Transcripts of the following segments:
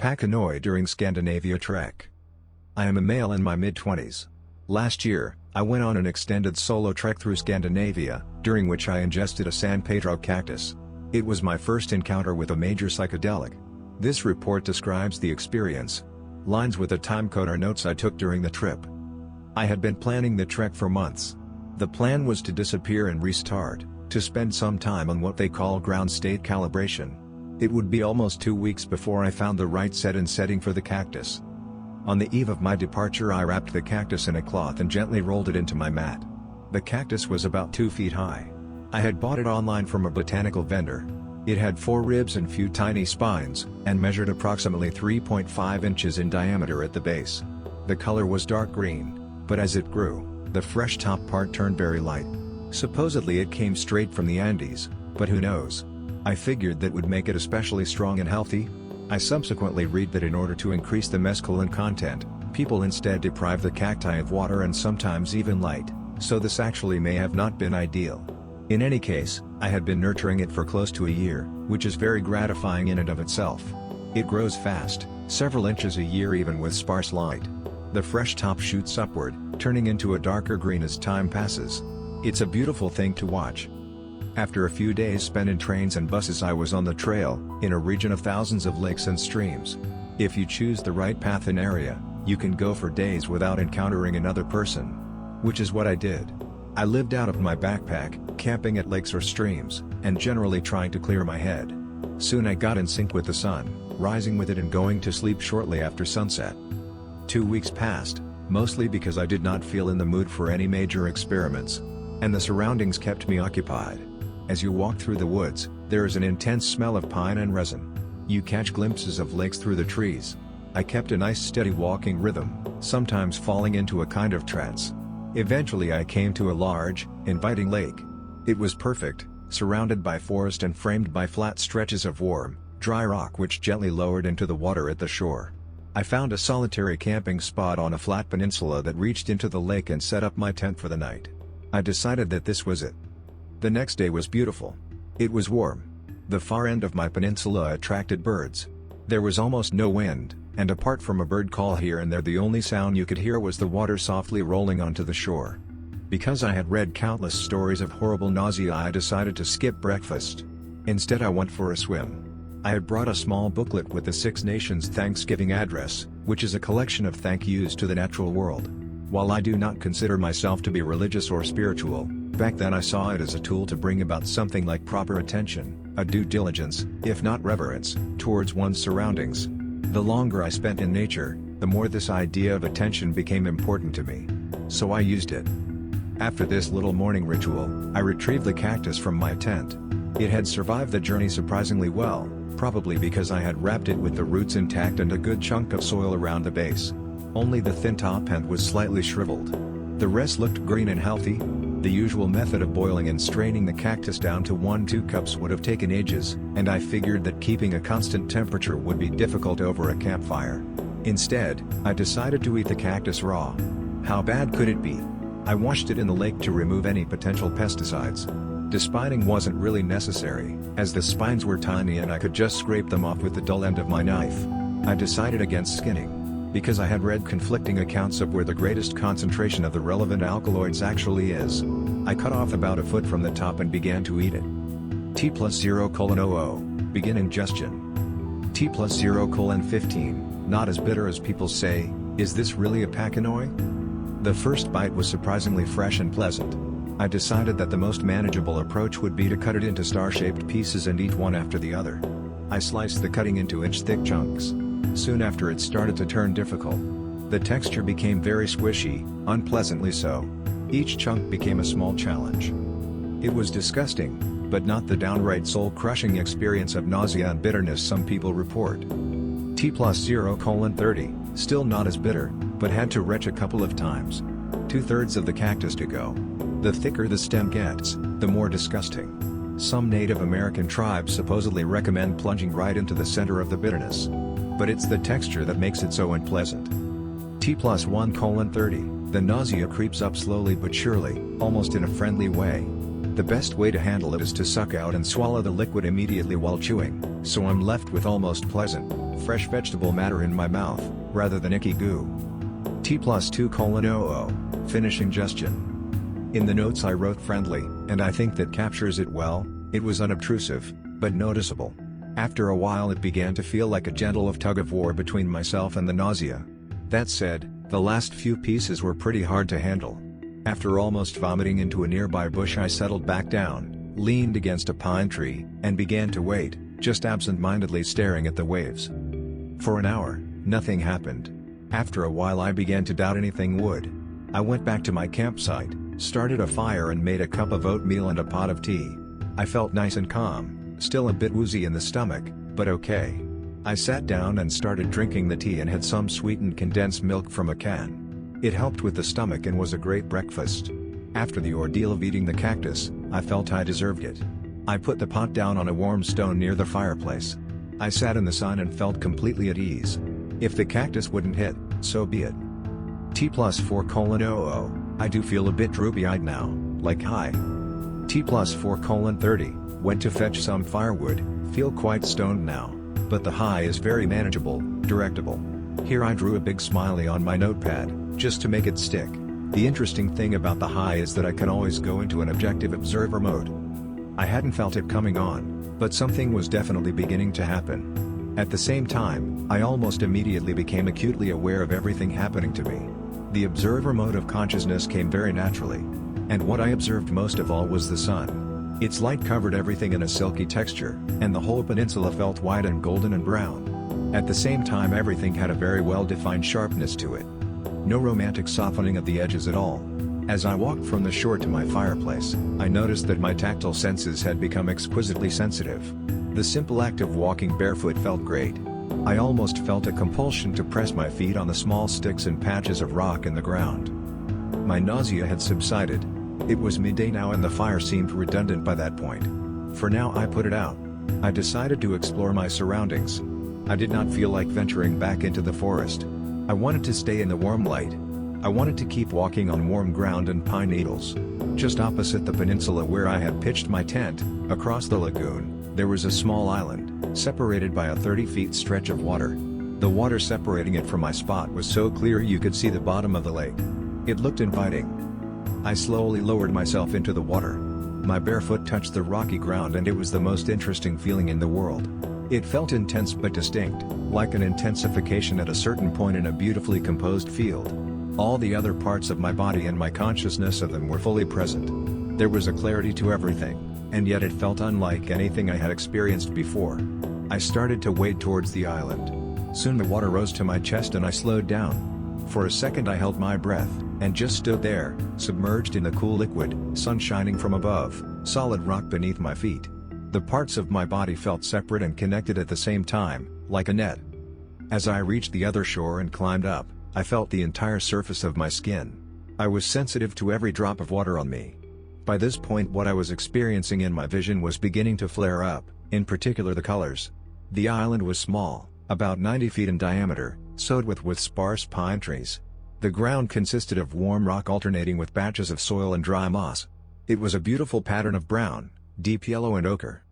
Pachanoi during Scandinavia trek. I am a male in my mid-20s. Last year, I went on an extended solo trek through Scandinavia, during which I ingested a San Pedro cactus. It was my first encounter with a major psychedelic. This report describes the experience. Lines with a timecode are notes I took during the trip. I had been planning the trek for months. The plan was to disappear and restart, to spend some time on what they call ground state calibration. It would be almost 2 weeks before I found the right set and setting for the cactus. On the eve of my departure, I wrapped the cactus in a cloth and gently rolled it into my mat. The cactus was about 2 feet high. I had bought it online from a botanical vendor. It had 4 ribs and few tiny spines, and measured approximately 3.5 inches in diameter at the base. The color was dark green, but as it grew, the fresh top part turned very light. Supposedly it came straight from the Andes, but who knows? I figured that would make it especially strong and healthy. I subsequently read that in order to increase the mescaline content, people instead deprive the cacti of water and sometimes even light, so this actually may have not been ideal. In any case, I had been nurturing it for close to a year, which is very gratifying in and of itself. It grows fast, several inches a year even with sparse light. The fresh top shoots upward, turning into a darker green as time passes. It's a beautiful thing to watch. After a few days spent in trains and buses, I was on the trail, in a region of thousands of lakes and streams. If you choose the right path and area, you can go for days without encountering another person. Which is what I did. I lived out of my backpack, camping at lakes or streams, and generally trying to clear my head. Soon I got in sync with the sun, rising with it and going to sleep shortly after sunset. 2 weeks passed, mostly because I did not feel in the mood for any major experiments. And the surroundings kept me occupied. As you walk through the woods, there is an intense smell of pine and resin. You catch glimpses of lakes through the trees. I kept a nice steady walking rhythm, sometimes falling into a kind of trance. Eventually I came to a large, inviting lake. It was perfect, surrounded by forest and framed by flat stretches of warm, dry rock which gently lowered into the water at the shore. I found a solitary camping spot on a flat peninsula that reached into the lake and set up my tent for the night. I decided that this was it. The next day was beautiful. It was warm. The far end of my peninsula attracted birds. There was almost no wind, and apart from a bird call here and there, the only sound you could hear was the water softly rolling onto the shore. Because I had read countless stories of horrible nausea, I decided to skip breakfast. Instead I went for a swim. I had brought a small booklet with the Six Nations Thanksgiving address, which is a collection of thank yous to the natural world. While I do not consider myself to be religious or spiritual, back then I saw it as a tool to bring about something like proper attention, a due diligence, if not reverence, towards one's surroundings. The longer I spent in nature, the more this idea of attention became important to me. So I used it. After this little morning ritual, I retrieved the cactus from my tent. It had survived the journey surprisingly well, probably because I had wrapped it with the roots intact and a good chunk of soil around the base. Only the thin top end was slightly shriveled. The rest looked green and healthy. The usual method of boiling and straining the cactus down to 1-2 cups would have taken ages, and I figured that keeping a constant temperature would be difficult over a campfire. Instead, I decided to eat the cactus raw. How bad could it be? I washed it in the lake to remove any potential pesticides. Despining wasn't really necessary, as the spines were tiny and I could just scrape them off with the dull end of my knife. I decided against skinning. Because I had read conflicting accounts of where the greatest concentration of the relevant alkaloids actually is. I cut off about a foot from the top and began to eat it. T+0:00, begin ingestion. T+0:15, not as bitter as people say. Is this really a Pachanoi? The first bite was surprisingly fresh and pleasant. I decided that the most manageable approach would be to cut it into star-shaped pieces and eat one after the other. I sliced the cutting into inch-thick chunks. Soon after, it started to turn difficult. The texture became very squishy, unpleasantly so. Each chunk became a small challenge. It was disgusting, but not the downright soul-crushing experience of nausea and bitterness some people report. T+0:30, still not as bitter, but had to retch a couple of times. 2/3 of the cactus to go. The thicker the stem gets, the more disgusting. Some Native American tribes supposedly recommend plunging right into the center of the bitterness. But it's the texture that makes it so unpleasant. T+1:30, the nausea creeps up slowly but surely, almost in a friendly way. The best way to handle it is to suck out and swallow the liquid immediately while chewing, so I'm left with almost pleasant, fresh vegetable matter in my mouth, rather than icky goo. T+2:00, finish ingestion. In the notes I wrote friendly, and I think that captures it well. It was unobtrusive, but noticeable. After a while it began to feel like a gentle tug-of-war between myself and the nausea. That said, the last few pieces were pretty hard to handle. After almost vomiting into a nearby bush, I settled back down, leaned against a pine tree, and began to wait, just absent-mindedly staring at the waves. For an hour, nothing happened. After a while I began to doubt anything would. I went back to my campsite, started a fire and made a cup of oatmeal and a pot of tea. I felt nice and calm, still a bit woozy in the stomach, but okay. I sat down and started drinking the tea and had some sweetened condensed milk from a can. It helped with the stomach and was a great breakfast. After the ordeal of eating the cactus, I felt I deserved it. I put the pot down on a warm stone near the fireplace. I sat in the sun and felt completely at ease. If the cactus wouldn't hit, so be it. T+4:00, I do feel a bit droopy-eyed now, like high. T+4:30, went to fetch some firewood, feel quite stoned now, but the high is very manageable, directable. Here I drew a big smiley on my notepad, just to make it stick. The interesting thing about the high is that I can always go into an objective observer mode. I hadn't felt it coming on, but something was definitely beginning to happen. At the same time, I almost immediately became acutely aware of everything happening to me. The observer mode of consciousness came very naturally. And what I observed most of all was the sun. Its light covered everything in a silky texture, and the whole peninsula felt white and golden and brown. At the same time everything had a very well-defined sharpness to it. No romantic softening of the edges at all. As I walked from the shore to my fireplace, I noticed that my tactile senses had become exquisitely sensitive. The simple act of walking barefoot felt great. I almost felt a compulsion to press my feet on the small sticks and patches of rock in the ground. My nausea had subsided. It was midday now and the fire seemed redundant by that point. For now I put it out. I decided to explore my surroundings. I did not feel like venturing back into the forest. I wanted to stay in the warm light. I wanted to keep walking on warm ground and pine needles. Just opposite the peninsula where I had pitched my tent, across the lagoon, there was a small island, separated by a 30-foot stretch of water. The water separating it from my spot was so clear you could see the bottom of the lake. It looked inviting. I slowly lowered myself into the water. My bare foot touched the rocky ground and it was the most interesting feeling in the world. It felt intense but distinct, like an intensification at a certain point in a beautifully composed field. All the other parts of my body and my consciousness of them were fully present. There was a clarity to everything, and yet it felt unlike anything I had experienced before. I started to wade towards the island. Soon the water rose to my chest and I slowed down. For a second I held my breath, and just stood there, submerged in the cool liquid, sun shining from above, solid rock beneath my feet. The parts of my body felt separate and connected at the same time, like a net. As I reached the other shore and climbed up, I felt the entire surface of my skin. I was sensitive to every drop of water on me. By this point what I was experiencing in my vision was beginning to flare up, in particular the colors. The island was small, about 90 feet in diameter, sowed with sparse pine trees. The ground consisted of warm rock alternating with patches of soil and dry moss. It was a beautiful pattern of brown, deep yellow and ochre.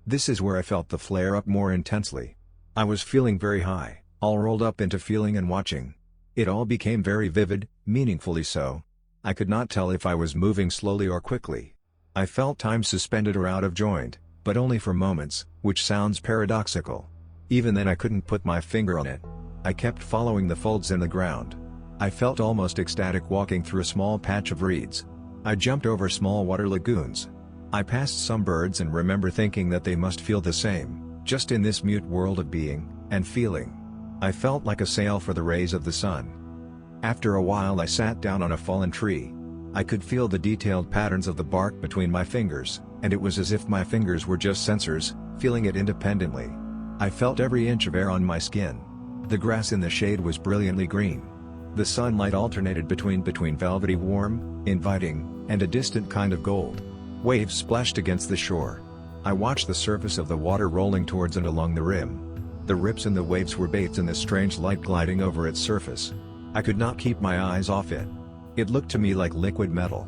This is where I felt the flare up more intensely. I was feeling very high, all rolled up into feeling and watching. It all became very vivid, meaningfully so. I could not tell if I was moving slowly or quickly. I felt time suspended or out of joint, but only for moments, which sounds paradoxical. Even then I couldn't put my finger on it. I kept following the folds in the ground. I felt almost ecstatic walking through a small patch of reeds. I jumped over small water lagoons. I passed some birds and remember thinking that they must feel the same, just in this mute world of being and feeling. I felt like a sail for the rays of the sun. After a while I sat down on a fallen tree. I could feel the detailed patterns of the bark between my fingers, and it was as if my fingers were just sensors, feeling it independently. I felt every inch of air on my skin. The grass in the shade was brilliantly green. The sunlight alternated between velvety warm, inviting, and a distant kind of gold. Waves splashed against the shore. I watched the surface of the water rolling towards and along the rim. The rips in the waves were bathed in the strange light gliding over its surface. I could not keep my eyes off it. It looked to me like liquid metal.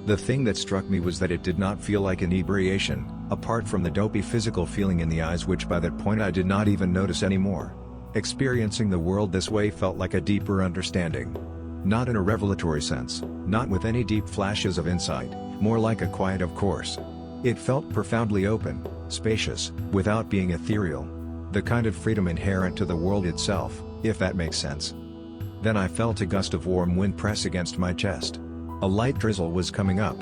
The thing that struck me was that it did not feel like inebriation, apart from the dopey physical feeling in the eyes which by that point I did not even notice anymore. Experiencing the world this way felt like a deeper understanding. Not in a revelatory sense, not with any deep flashes of insight, more like a quiet of course. It felt profoundly open, spacious, without being ethereal. The kind of freedom inherent to the world itself, if that makes sense. Then I felt a gust of warm wind press against my chest. A light drizzle was coming up.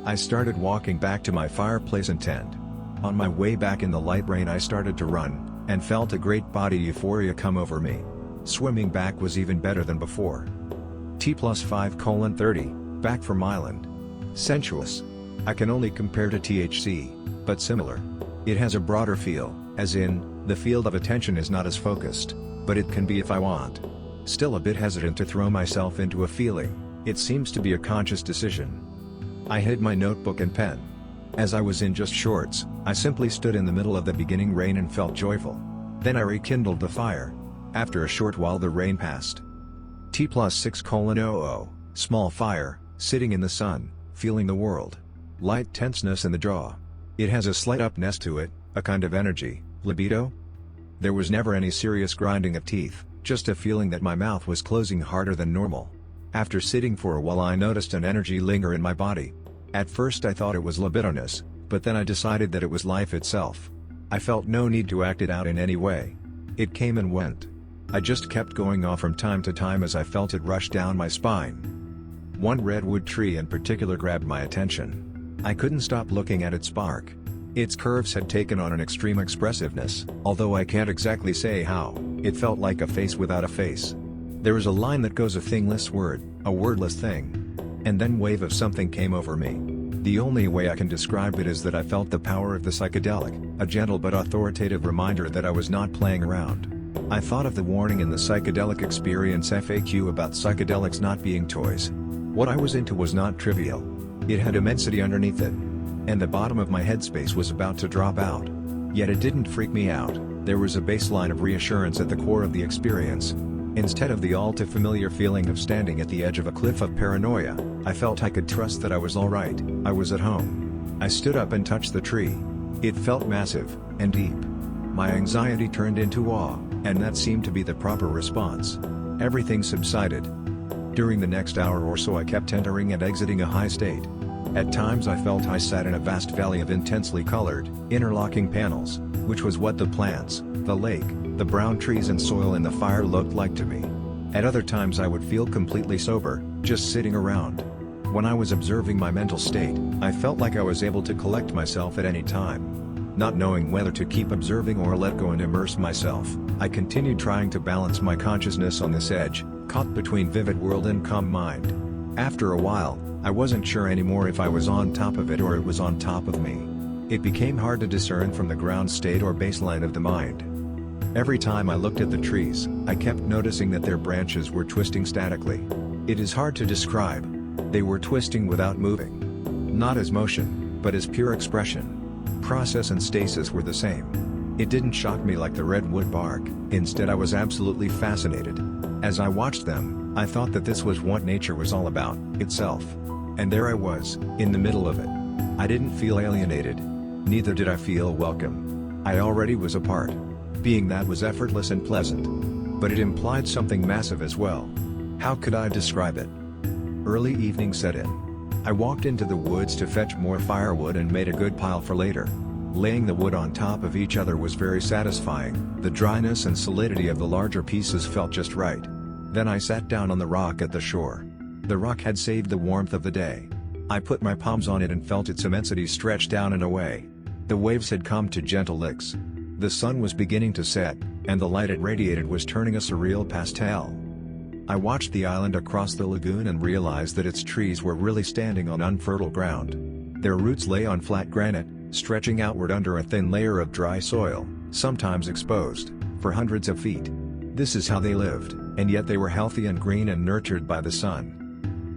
I started walking back to my fireplace and tent. On my way back in the light rain I started to run, and felt a great body euphoria come over me. Swimming back was even better than before. T+5:30, back from island. Sensuous. I can only compare to THC, but similar. It has a broader feel, as in, the field of attention is not as focused, but it can be if I want. Still a bit hesitant to throw myself into a feeling, it seems to be a conscious decision. I hid my notebook and pen. As I was in just shorts, I simply stood in the middle of the beginning rain and felt joyful. Then I rekindled the fire. After a short while the rain passed. T+6:00, small fire, sitting in the sun, feeling the world. Light tenseness in the jaw. It has a slight upness to it, a kind of energy, libido? There was never any serious grinding of teeth, just a feeling that my mouth was closing harder than normal. After sitting for a while I noticed an energy linger in my body. At first I thought it was libidinous, but then I decided that it was life itself. I felt no need to act it out in any way. It came and went. I just kept going off from time to time as I felt it rush down my spine. One redwood tree in particular grabbed my attention. I couldn't stop looking at its bark. Its curves had taken on an extreme expressiveness, although I can't exactly say how. It felt like a face without a face. There is a line that goes a thingless word, a wordless thing. And then wave of something came over me. The only way I can describe it is that I felt the power of the psychedelic, a gentle but authoritative reminder that I was not playing around. I thought of the warning in the Psychedelic Experience FAQ about psychedelics not being toys. What I was into was not trivial. It had immensity underneath it. And the bottom of my headspace was about to drop out. Yet it didn't freak me out, there was a baseline of reassurance at the core of the experience. Instead of the all-too-familiar feeling of standing at the edge of a cliff of paranoia, I felt I could trust that I was alright, I was at home. I stood up and touched the tree. It felt massive, and deep. My anxiety turned into awe, and that seemed to be the proper response. Everything subsided. During the next hour or so I kept entering and exiting a high state. At times I felt I sat in a vast valley of intensely colored, interlocking panels, which was what the plants, the lake, the brown trees and soil in the fire looked like to me. At other times I would feel completely sober, just sitting around. When I was observing my mental state, I felt like I was able to collect myself at any time. Not knowing whether to keep observing or let go and immerse myself, I continued trying to balance my consciousness on this edge, caught between vivid world and calm mind. After a while, I wasn't sure anymore if I was on top of it or it was on top of me. It became hard to discern from the ground state or baseline of the mind. Every time I looked at the trees, I kept noticing that their branches were twisting statically. It is hard to describe. They were twisting without moving. Not as motion, but as pure expression. Process and stasis were the same. It didn't shock me like the redwood bark, instead I was absolutely fascinated. As I watched them, I thought that this was what nature was all about, itself. And there I was, in the middle of it. I didn't feel alienated. Neither did I feel welcome. I already was a part. Being that was effortless and pleasant. But it implied something massive as well. How could I describe it? Early evening set in. I walked into the woods to fetch more firewood and made a good pile for later. Laying the wood on top of each other was very satisfying, the dryness and solidity of the larger pieces felt just right. Then I sat down on the rock at the shore. The rock had saved the warmth of the day. I put my palms on it and felt its immensity stretch down and away. The waves had come to gentle licks. The sun was beginning to set, and the light it radiated was turning a surreal pastel. I watched the island across the lagoon and realized that its trees were really standing on unfertile ground. Their roots lay on flat granite, stretching outward under a thin layer of dry soil, sometimes exposed, for hundreds of feet. This is how they lived, and yet they were healthy and green and nurtured by the sun.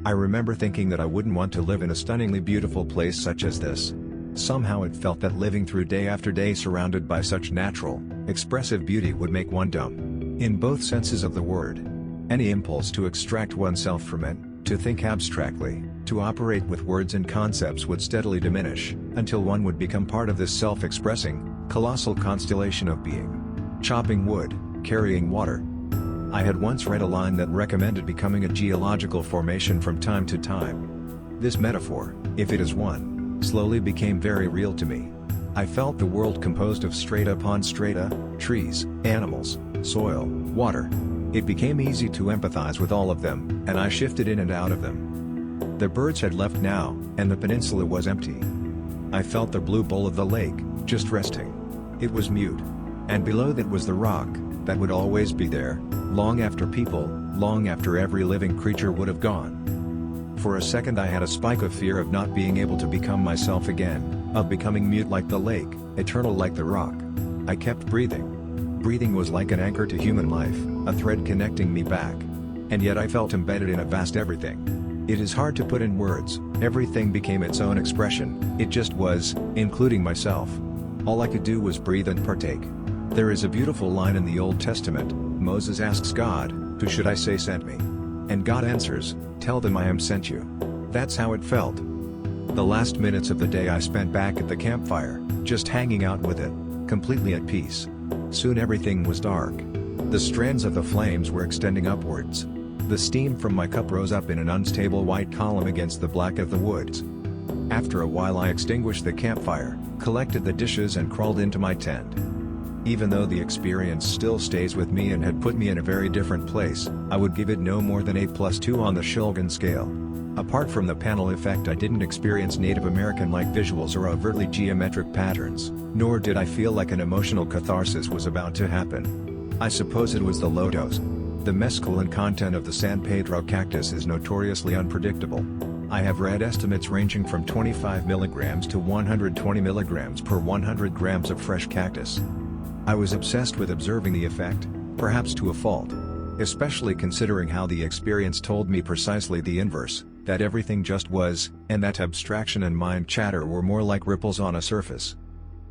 I remember thinking that I wouldn't want to live in a stunningly beautiful place such as this. Somehow it felt that living through day after day surrounded by such natural, expressive beauty would make one dumb. In both senses of the word. Any impulse to extract oneself from it, to think abstractly, to operate with words and concepts would steadily diminish, until one would become part of this self-expressing, colossal constellation of being. Chopping wood, carrying water. I had once read a line that recommended becoming a geological formation from time to time. This metaphor, if it is one, slowly became very real to me. I felt the world composed of strata upon strata, trees, animals, soil, water. It became easy to empathize with all of them, and I shifted in and out of them. The birds had left now, and the peninsula was empty. I felt the blue bowl of the lake, just resting. It was mute. And below that was the rock, that would always be there, long after people, long after every living creature would have gone. For a second I had a spike of fear of not being able to become myself again, of becoming mute like the lake, eternal like the rock. I kept breathing. Breathing was like an anchor to human life, a thread connecting me back. And yet I felt embedded in a vast everything. It is hard to put in words, everything became its own expression, it just was, including myself. All I could do was breathe and partake. There is a beautiful line in the Old Testament. Moses asks God, "Who should I say sent me?" And God answers, "Tell them I am sent you." That's how it felt. The last minutes of the day I spent back at the campfire, just hanging out with it, completely at peace. Soon everything was dark. The strands of the flames were extending upwards. The steam from my cup rose up in an unstable white column against the black of the woods. After a while I extinguished the campfire, collected the dishes and crawled into my tent. Even though the experience still stays with me and had put me in a very different place, I would give it no more than 8+2 on the Shulgin scale. Apart from the panel effect, I didn't experience Native American-like visuals or overtly geometric patterns, nor did I feel like an emotional catharsis was about to happen. I suppose it was the low dose. The mescaline content of the San Pedro cactus is notoriously unpredictable. I have read estimates ranging from 25 mg to 120 mg per 100 grams of fresh cactus. I was obsessed with observing the effect, perhaps to a fault. Especially considering how the experience told me precisely the inverse, that everything just was, and that abstraction and mind chatter were more like ripples on a surface.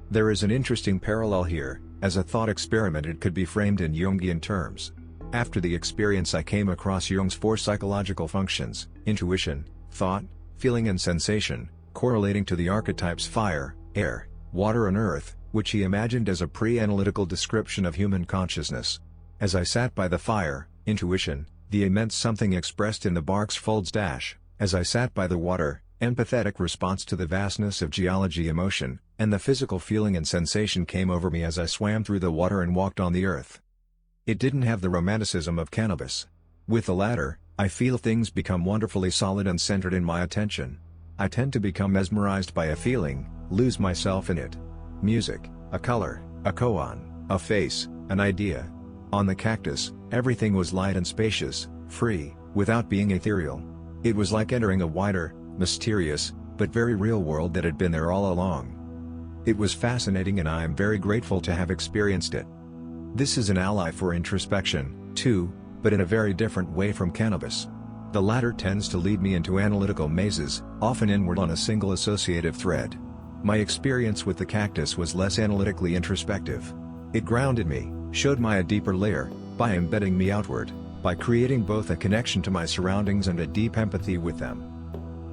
There is an interesting parallel here. As a thought experiment it could be framed in Jungian terms. After the experience I came across Jung's 4 psychological functions: intuition, thought, feeling and sensation, correlating to the archetypes fire, air, water and earth, which he imagined as a pre-analytical description of human consciousness. As I sat by the fire, intuition, the immense something expressed in the bark's folds dash. As I sat by the water, empathetic response to the vastness of geology emotion, and the physical feeling and sensation came over me as I swam through the water and walked on the earth. It didn't have the romanticism of cannabis. With the latter, I feel things become wonderfully solid and centered in my attention. I tend to become mesmerized by a feeling, lose myself in it. Music, a color, a koan, a face, an idea. On the cactus, everything was light and spacious, free, without being ethereal. It was like entering a wider, mysterious, but very real world that had been there all along. It was fascinating and I am very grateful to have experienced it. This is an ally for introspection, too, but in a very different way from cannabis. The latter tends to lead me into analytical mazes, often inward on a single associative thread. My experience with the cactus was less analytically introspective. It grounded me, showed me a deeper layer, by embedding me outward, by creating both a connection to my surroundings and a deep empathy with them.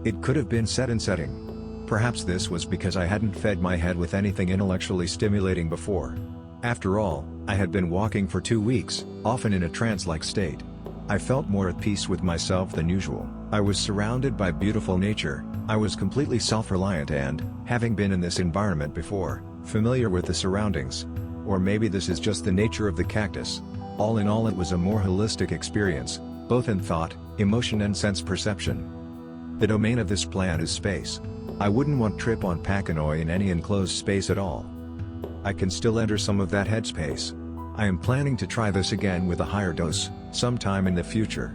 It could have been set and setting. Perhaps this was because I hadn't fed my head with anything intellectually stimulating before. After all, I had been walking for 2 weeks, often in a trance-like state. I felt more at peace with myself than usual. I was surrounded by beautiful nature, I was completely self-reliant and, having been in this environment before, familiar with the surroundings. Or maybe this is just the nature of the cactus. All in all, it was a more holistic experience, both in thought, emotion and sense perception. The domain of this plant is space. I wouldn't want trip on Pachanoi in any enclosed space at all. I can still enter some of that headspace. I am planning to try this again with a higher dose, sometime in the future.